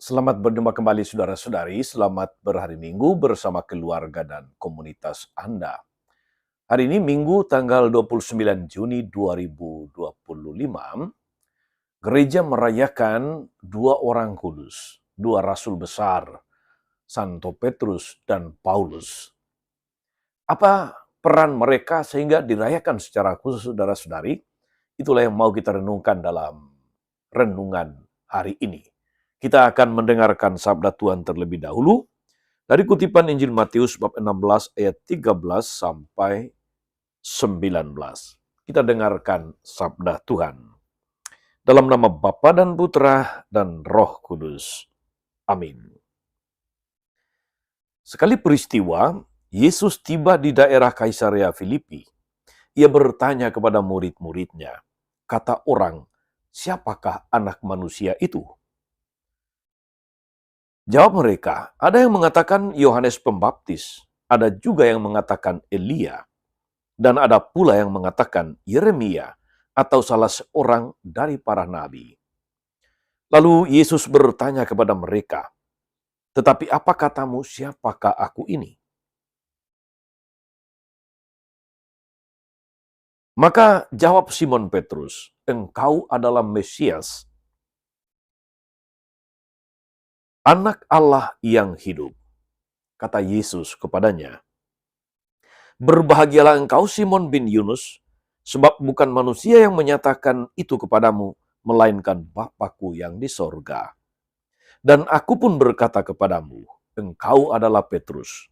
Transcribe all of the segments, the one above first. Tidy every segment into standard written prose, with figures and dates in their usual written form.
Selamat berjumpa kembali saudara-saudari, selamat berhari Minggu bersama keluarga dan komunitas Anda. Hari ini Minggu tanggal 29 Juni 2025, gereja merayakan dua orang kudus, dua rasul besar, Santo Petrus dan Paulus. Apa peran mereka sehingga dirayakan secara khusus saudara-saudari? Itulah yang mau kita renungkan dalam renungan hari ini. Kita akan mendengarkan sabda Tuhan terlebih dahulu dari kutipan Injil Matius bab 16 ayat 13 sampai 19. Kita dengarkan sabda Tuhan. Dalam nama Bapa dan Putra dan Roh Kudus. Amin. Sekali peristiwa, Yesus tiba di daerah Kaisarea Filipi. Ia bertanya kepada murid-muridnya, kata orang, siapakah anak manusia itu? Jawab mereka, ada yang mengatakan Yohanes Pembaptis, ada juga yang mengatakan Elia, dan ada pula yang mengatakan Yeremia atau salah seorang dari para nabi. Lalu Yesus bertanya kepada mereka, tetapi apa katamu, siapakah aku ini? Maka jawab Simon Petrus, engkau adalah Mesias, Anak Allah yang hidup. Kata Yesus kepadanya, berbahagialah engkau Simon bin Yunus, sebab bukan manusia yang menyatakan itu kepadamu, melainkan Bapa-Ku yang di sorga. Dan aku pun berkata kepadamu, engkau adalah Petrus,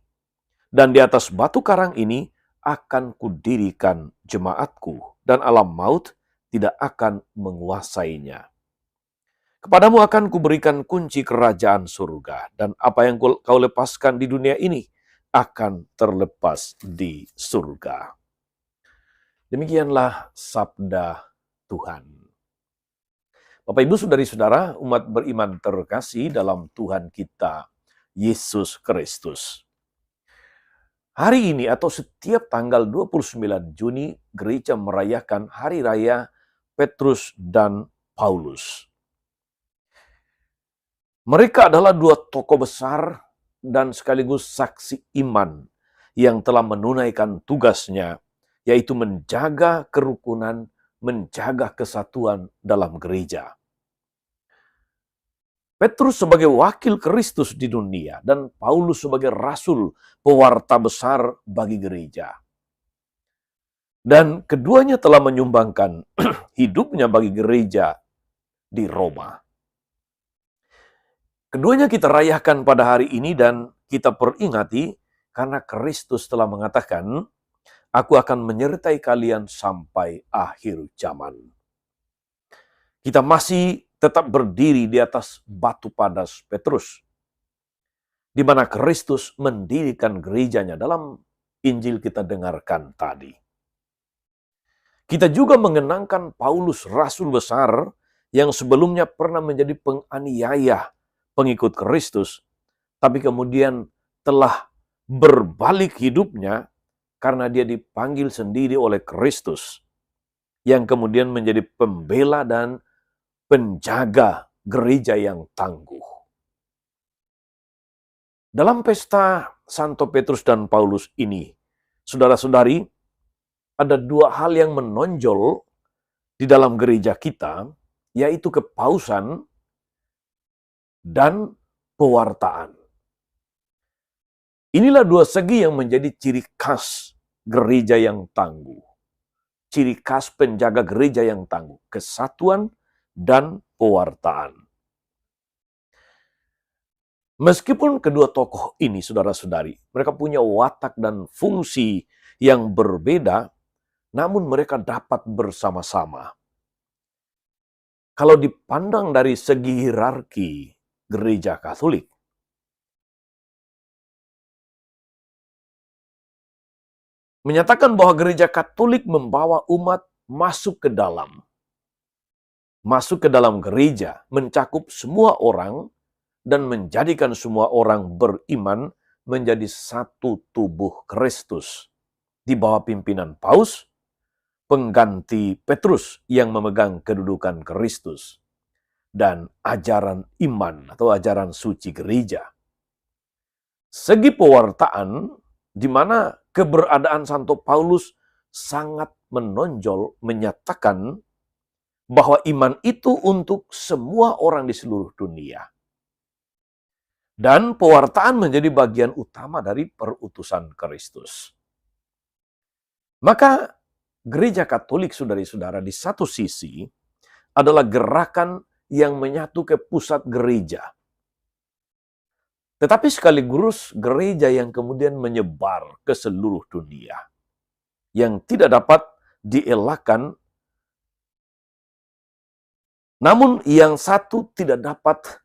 dan di atas batu karang ini akan kudirikan jemaatku, dan alam maut tidak akan menguasainya. Kepadamu akan kuberikan kunci kerajaan surga, dan apa yang kau lepaskan di dunia ini akan terlepas di surga. Demikianlah sabda Tuhan. Bapak Ibu saudari-saudara, umat beriman terkasih dalam Tuhan kita, Yesus Kristus. Hari ini atau setiap tanggal 29 Juni, gereja merayakan Hari Raya Petrus dan Paulus. Mereka adalah dua tokoh besar dan sekaligus saksi iman yang telah menunaikan tugasnya, yaitu menjaga kerukunan, menjaga kesatuan dalam gereja. Petrus sebagai wakil Kristus di dunia dan Paulus sebagai rasul pewarta besar bagi gereja. Dan keduanya telah menyumbangkan hidupnya bagi gereja di Roma. Keduanya kita rayakan pada hari ini dan kita peringati karena Kristus telah mengatakan, aku akan menyertai kalian sampai akhir zaman. Kita masih tetap berdiri di atas batu padas Petrus, di mana Kristus mendirikan gerejanya dalam Injil kita dengarkan tadi. Kita juga mengenangkan Paulus, rasul besar yang sebelumnya pernah menjadi penganiaya pengikut Kristus, tapi kemudian telah berbalik hidupnya karena dia dipanggil sendiri oleh Kristus, yang kemudian menjadi pembela dan penjaga gereja yang tangguh. Dalam pesta Santo Petrus dan Paulus ini, saudara-saudari, ada dua hal yang menonjol di dalam gereja kita, yaitu kepausan dan pewartaan. Inilah dua segi yang menjadi ciri khas gereja yang tangguh. Ciri khas penjaga gereja yang tangguh. Kesatuan dan pewartaan. Meskipun kedua tokoh ini, saudara-saudari, mereka punya watak dan fungsi yang berbeda, namun mereka dapat bersama-sama. Kalau dipandang dari segi hierarki gereja Katolik, menyatakan bahwa gereja Katolik membawa umat masuk ke dalam gereja, mencakup semua orang dan menjadikan semua orang beriman menjadi satu tubuh Kristus di bawah pimpinan Paus, pengganti Petrus yang memegang kedudukan Kristus. dan ajaran iman atau ajaran suci gereja. Segi pewartaan di mana keberadaan Santo Paulus sangat menonjol menyatakan bahwa iman itu untuk semua orang di seluruh dunia. Dan pewartaan menjadi bagian utama dari perutusan Kristus. Maka gereja Katolik, saudara-saudara, di satu sisi adalah gerakan yang menyatu ke pusat gereja. Tetapi sekaligus gereja yang kemudian menyebar ke seluruh dunia. Yang tidak dapat dielakkan, namun yang satu tidak dapat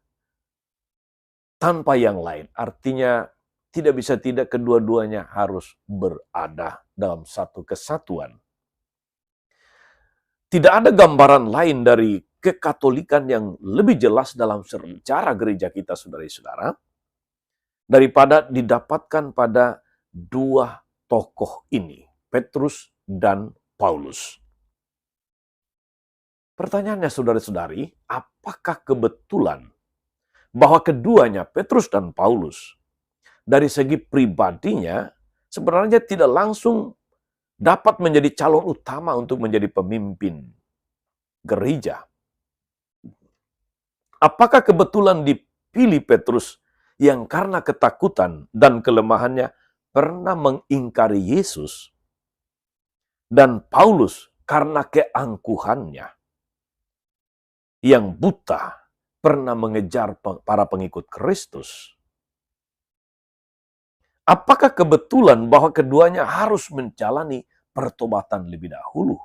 tanpa yang lain. Artinya tidak bisa tidak, kedua-duanya harus berada dalam satu kesatuan. Tidak ada gambaran lain dari kekatolikan yang lebih jelas dalam sejarah gereja kita, saudara-saudara, daripada didapatkan pada dua tokoh ini, Petrus dan Paulus. Pertanyaannya, saudara-saudari, apakah kebetulan bahwa keduanya, Petrus dan Paulus, dari segi pribadinya sebenarnya tidak langsung dapat menjadi calon utama untuk menjadi pemimpin gereja? Apakah kebetulan dipilih Petrus yang karena ketakutan dan kelemahannya pernah mengingkari Yesus, dan Paulus karena keangkuhannya yang buta pernah mengejar para pengikut Kristus? Apakah kebetulan bahwa keduanya harus menjalani pertobatan lebih dahulu?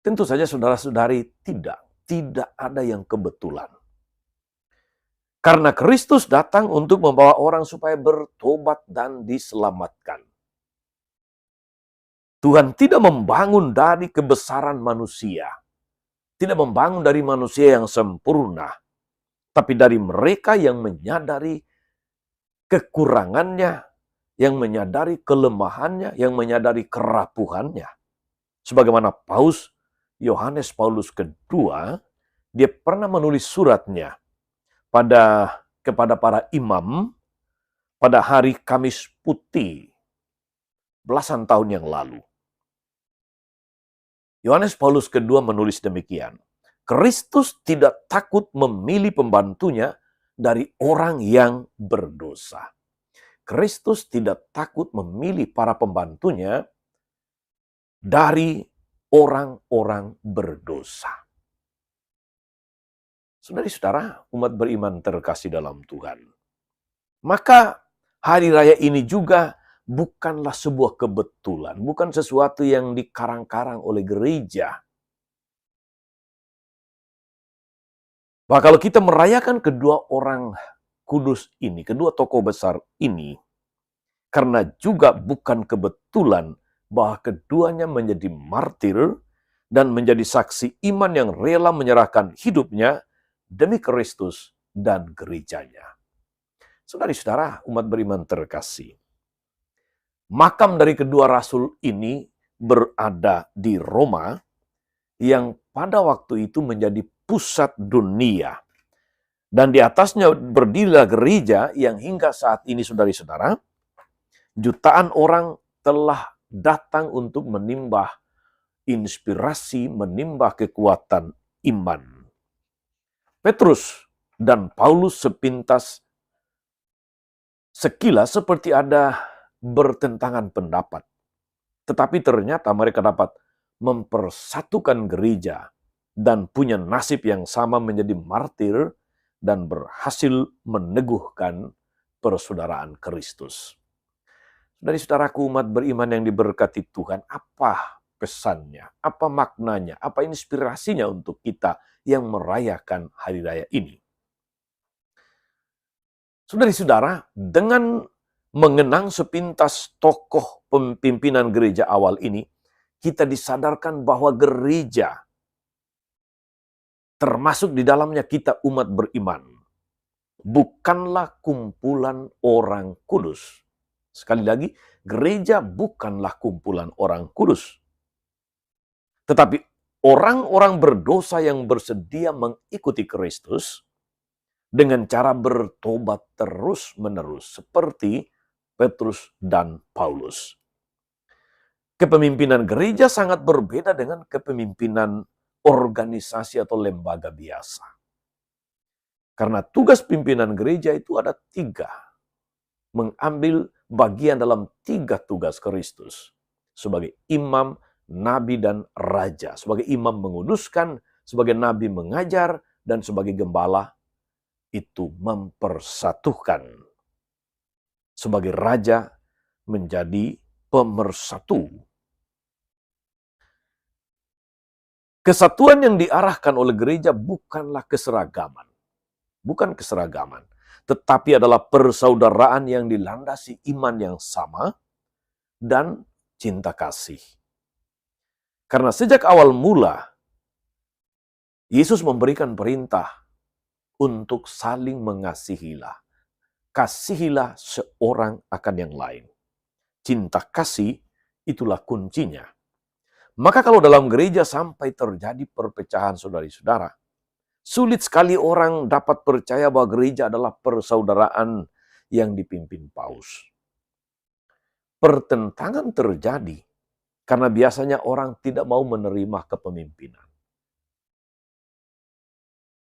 Tentu saja, saudara-saudari, tidak ada yang kebetulan. Karena Kristus datang untuk membawa orang supaya bertobat dan diselamatkan. Tuhan tidak membangun dari kebesaran manusia, tidak membangun dari manusia yang sempurna, tapi dari mereka yang menyadari kekurangannya, yang menyadari kelemahannya, yang menyadari kerapuhannya. Sebagaimana Yohanes Paulus kedua, dia pernah menulis suratnya kepada para imam pada hari Kamis Putih belasan tahun yang lalu. Yohanes Paulus kedua menulis demikian, Kristus tidak takut memilih pembantunya dari orang yang berdosa. Kristus tidak takut memilih para pembantunya dari orang-orang berdosa. Saudara-saudara, umat beriman terkasih dalam Tuhan. Maka hari raya ini juga bukanlah sebuah kebetulan, bukan sesuatu yang dikarang-karang oleh gereja. Nah, kalau kita merayakan kedua orang kudus ini, kedua tokoh besar ini, karena juga bukan kebetulan bahwa keduanya menjadi martir dan menjadi saksi iman yang rela menyerahkan hidupnya demi Kristus dan gerejanya. Saudara-saudara, umat beriman terkasih, makam dari kedua rasul ini berada di Roma, yang pada waktu itu menjadi pusat dunia. Dan di atasnya berdirilah gereja yang hingga saat ini, saudara-saudara, jutaan orang telah datang untuk menimbah inspirasi, menimbah kekuatan iman. Petrus dan Paulus sepintas sekilas seperti ada bertentangan pendapat. Tetapi ternyata mereka dapat mempersatukan gereja dan punya nasib yang sama menjadi martir dan berhasil meneguhkan persaudaraan Kristus. Dari saudaraku umat beriman yang diberkati Tuhan, apa pesannya, apa maknanya, apa inspirasinya untuk kita yang merayakan hari raya ini? Saudara-saudara, dengan mengenang sepintas tokoh pimpinan gereja awal ini, kita disadarkan bahwa gereja, termasuk di dalamnya kita umat beriman, bukanlah kumpulan orang kudus. Sekali lagi, gereja bukanlah kumpulan orang kudus. Tetapi orang-orang berdosa yang bersedia mengikuti Kristus dengan cara bertobat terus-menerus seperti Petrus dan Paulus. Kepemimpinan gereja sangat berbeda dengan kepemimpinan organisasi atau lembaga biasa. Karena tugas pimpinan gereja itu ada 3. Mengambil bagian dalam 3 tugas Kristus. Sebagai imam, nabi, dan raja. Sebagai imam menguduskan, sebagai nabi mengajar, dan sebagai gembala itu mempersatukan. Sebagai raja menjadi pemersatu. Kesatuan yang diarahkan oleh gereja bukanlah keseragaman. Bukan keseragaman, tetapi adalah persaudaraan yang dilandasi iman yang sama dan cinta kasih. Karena sejak awal mula, Yesus memberikan perintah untuk saling mengasihilah. Kasihilah seorang akan yang lain. Cinta kasih itulah kuncinya. Maka kalau dalam gereja sampai terjadi perpecahan saudari-saudara, sulit sekali orang dapat percaya bahwa gereja adalah persaudaraan yang dipimpin Paus. Pertentangan terjadi karena biasanya orang tidak mau menerima kepemimpinan.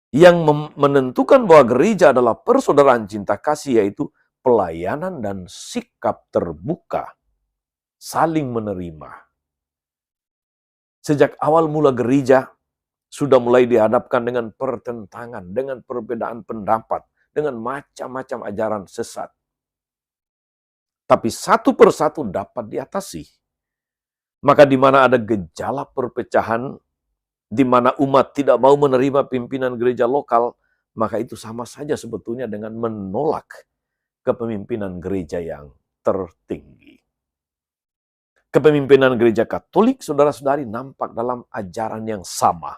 Yang menentukan bahwa gereja adalah persaudaraan cinta kasih yaitu pelayanan dan sikap terbuka, saling menerima. Sejak awal mula gereja sudah mulai dihadapkan dengan pertentangan, dengan perbedaan pendapat, dengan macam-macam ajaran sesat. Tapi satu persatu dapat diatasi. Maka di mana ada gejala perpecahan, di mana umat tidak mau menerima pimpinan gereja lokal, maka itu sama saja sebetulnya dengan menolak kepemimpinan gereja yang tertinggi. Kepemimpinan gereja Katolik, saudara-saudari, nampak dalam ajaran yang sama.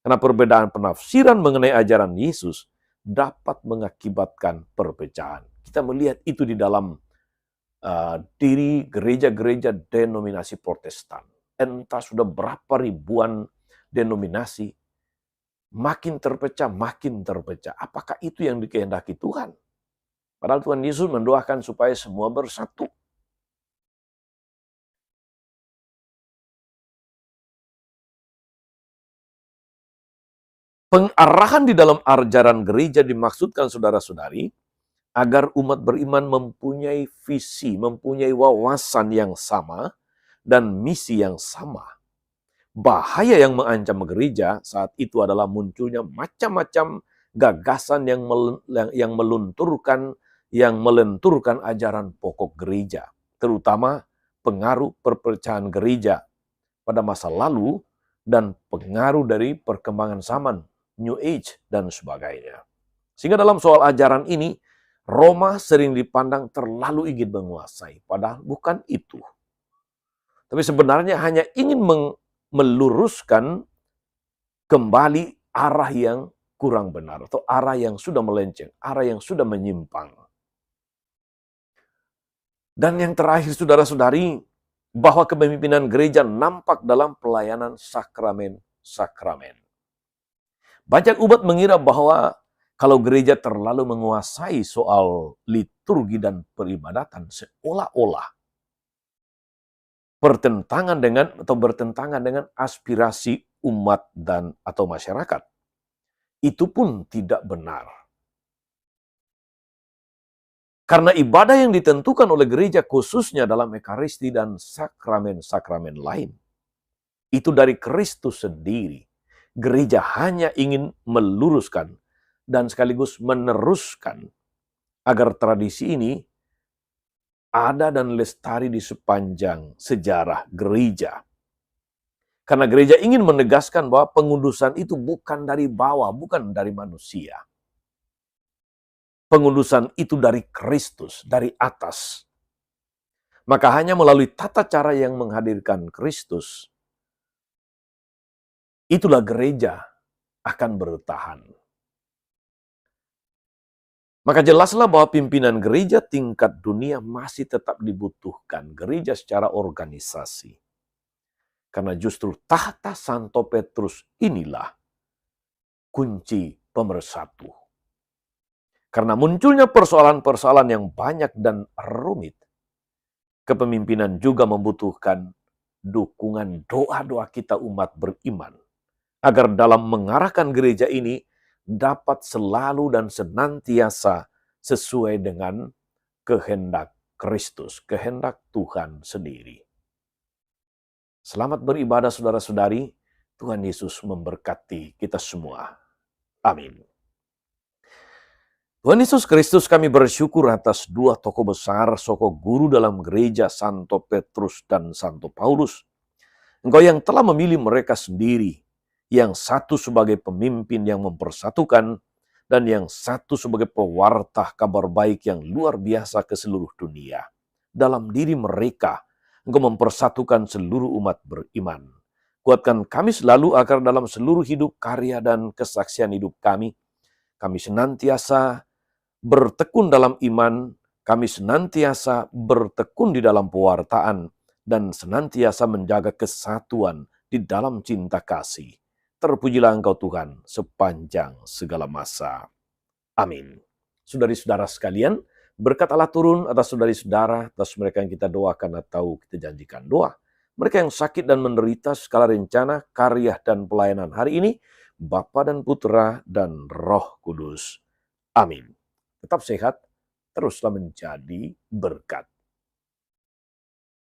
Karena perbedaan penafsiran mengenai ajaran Yesus dapat mengakibatkan perpecahan. Kita melihat itu di dalam diri gereja-gereja denominasi Protestan. Entah sudah berapa ribuan denominasi, makin terpecah, makin terpecah. Apakah itu yang dikehendaki Tuhan? Padahal Tuhan Yesus mendoakan supaya semua bersatu. Pengarahan di dalam ajaran gereja dimaksudkan saudara-saudari agar umat beriman mempunyai visi, mempunyai wawasan yang sama dan misi yang sama. Bahaya yang mengancam gereja saat itu adalah munculnya macam-macam gagasan yang melenturkan ajaran pokok gereja, terutama pengaruh perpecahan gereja pada masa lalu dan pengaruh dari perkembangan zaman, New Age, dan sebagainya. Sehingga dalam soal ajaran ini, Roma sering dipandang terlalu ingin menguasai, padahal bukan itu. Tapi sebenarnya hanya ingin meluruskan kembali arah yang kurang benar, atau arah yang sudah melenceng, arah yang sudah menyimpang. Dan yang terakhir, saudara-saudari, bahwa kepemimpinan gereja nampak dalam pelayanan sakramen-sakramen. Banyak umat mengira bahwa kalau gereja terlalu menguasai soal liturgi dan peribadatan, seolah-olah bertentangan dengan aspirasi umat dan atau masyarakat. Itu pun tidak benar. Karena ibadah yang ditentukan oleh gereja khususnya dalam Ekaristi dan sakramen-sakramen lain, itu dari Kristus sendiri. Gereja hanya ingin meluruskan dan sekaligus meneruskan agar tradisi ini ada dan lestari di sepanjang sejarah gereja. Karena gereja ingin menegaskan bahwa pengudusan itu bukan dari bawah, bukan dari manusia. Pengudusan itu dari Kristus, dari atas. Maka hanya melalui tata cara yang menghadirkan Kristus, itulah gereja akan bertahan. Maka jelaslah bahwa pimpinan gereja tingkat dunia masih tetap dibutuhkan. Gereja secara organisasi. Karena justru tahta Santo Petrus inilah kunci pemersatu. Karena munculnya persoalan-persoalan yang banyak dan rumit, kepemimpinan juga membutuhkan dukungan doa-doa kita umat beriman, agar dalam mengarahkan gereja ini dapat selalu dan senantiasa sesuai dengan kehendak Kristus, kehendak Tuhan sendiri. Selamat beribadah saudara-saudari, Tuhan Yesus memberkati kita semua. Amin. Tuhan Yesus Kristus, kami bersyukur atas dua tokoh besar, tokoh guru dalam gereja, Santo Petrus dan Santo Paulus. Engkau yang telah memilih mereka sendiri, yang satu sebagai pemimpin yang mempersatukan, dan yang satu sebagai pewarta kabar baik yang luar biasa ke seluruh dunia. Dalam diri mereka, Engkau mempersatukan seluruh umat beriman. Kuatkan kami selalu agar dalam seluruh hidup, karya, dan kesaksian hidup kami senantiasa bertekun dalam iman, kami senantiasa bertekun di dalam pewartaan, dan senantiasa menjaga kesatuan di dalam cinta kasih. Terpujilah Engkau Tuhan sepanjang segala masa. Amin. Saudari-saudara sekalian, berkat Allah turun atas saudari-saudara, atas mereka yang kita doakan atau kita janjikan doa. Mereka yang sakit dan menderita segala rencana, karya, dan pelayanan hari ini, Bapa dan Putra dan Roh Kudus. Amin. Tetap sehat, teruslah menjadi berkat.